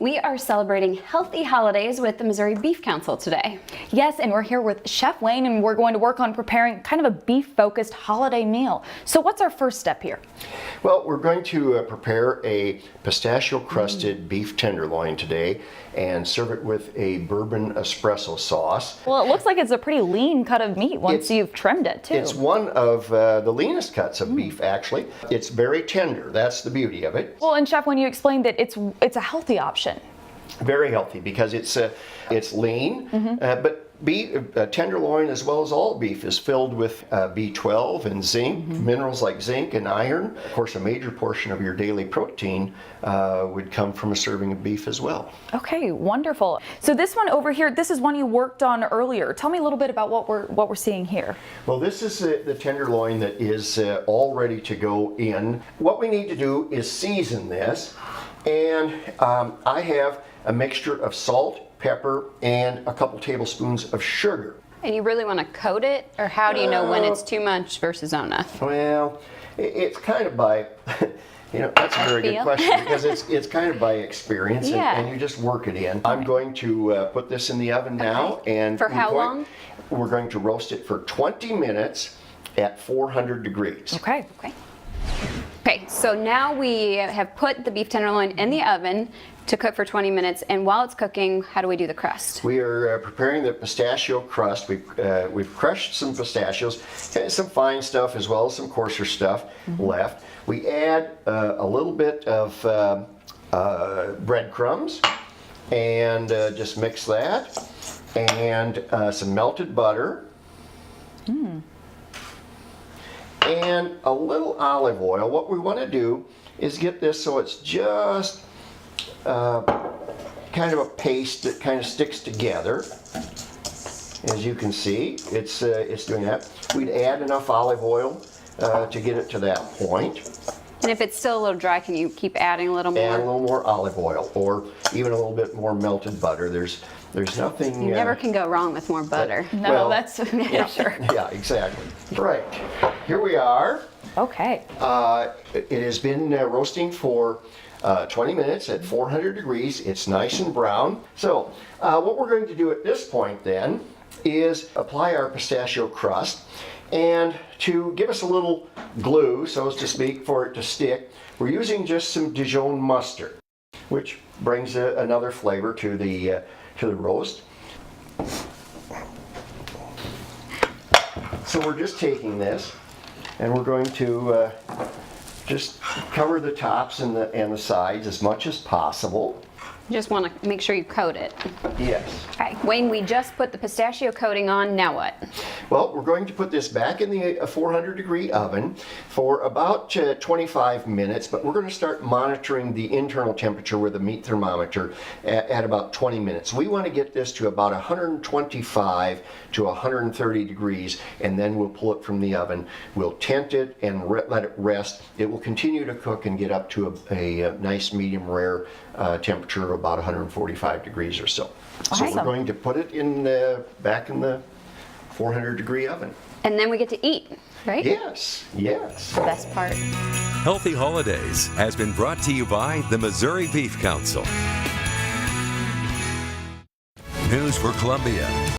We are celebrating healthy holidays with the Missouri Beef Council today. Yes, and we're here with Chef Wayne, and we're going to work on preparing kind of a beef-focused holiday meal. So what's our first step here? Well, we're going to prepare a pistachio-crusted beef tenderloin today and serve it with a bourbon espresso sauce. Well, it looks like it's a pretty lean cut of meat once you've trimmed it, too. It's one of the leanest cuts of beef, actually. It's very tender. That's the beauty of it. Well, and Chef, when you explained that it's a healthy option. Very healthy because it's lean, but tenderloin, as well as all beef, is filled with B12 and zinc, minerals like zinc and iron. Of course, a major portion of your daily protein would come from a serving of beef as well. Okay, wonderful. So this one over here, this is one you worked on earlier. Tell me a little bit about what we're seeing here. Well, this is the tenderloin that is all ready to go in. What we need to do is season this, and I have a mixture of salt, pepper, and a couple tablespoons of sugar. And you really want to coat it, or how do you know when it's too much versus enough? Well, it's kind of by, that's a very good question because it's kind of by experience, and you just work it in. I'm going to put this in the oven now, and for how long? We're going to roast it for 20 minutes at 400 degrees. Okay. Okay, so now we have put the beef tenderloin in the oven to cook for 20 minutes, and while it's cooking, how do we do the crust? We are preparing the pistachio crust. We've crushed some pistachios, some fine stuff as well as some coarser stuff left. We add a little bit of breadcrumbs and just mix that, and some melted butter. And a little olive oil. What we want to do is get this so it's just kind of a paste that kind of sticks together. As you can see, it's doing that. We'd add enough olive oil to get it to that point. And if it's still a little dry, can you keep adding a little more? Add a little more olive oil, or even a little bit more melted butter. There's nothing. You never can go wrong with more butter. No, well, that's for sure. Yeah, exactly. Right. Here we are. Okay. It has been roasting for 20 minutes at 400 degrees. It's nice and brown. So what we're going to do at this point then is apply our pistachio crust, and to give us a little glue, so as to speak, for it to stick, we're using just some Dijon mustard, which brings another flavor to the roast. So we're just taking this, and we're going to just cover the tops and the sides as much as possible. You just want to make sure you coat it. Yes. Okay, Wayne, we just put the pistachio coating on, now what? Well, we're going to put this back in the 400 degree oven for about 25 minutes, but we're going to start monitoring the internal temperature with a meat thermometer at about 20 minutes. We want to get this to about 125 to 130 degrees, and then we'll pull it from the oven. We'll tent it and let it rest. It will continue to cook and get up to a nice medium rare temperature of about 145 degrees or so. So we're going to put it in back in the 400 degree oven. And then we get to eat, right? Yes. The best part. Healthy Holidays has been brought to you by the Missouri Beef Council. News for Columbia.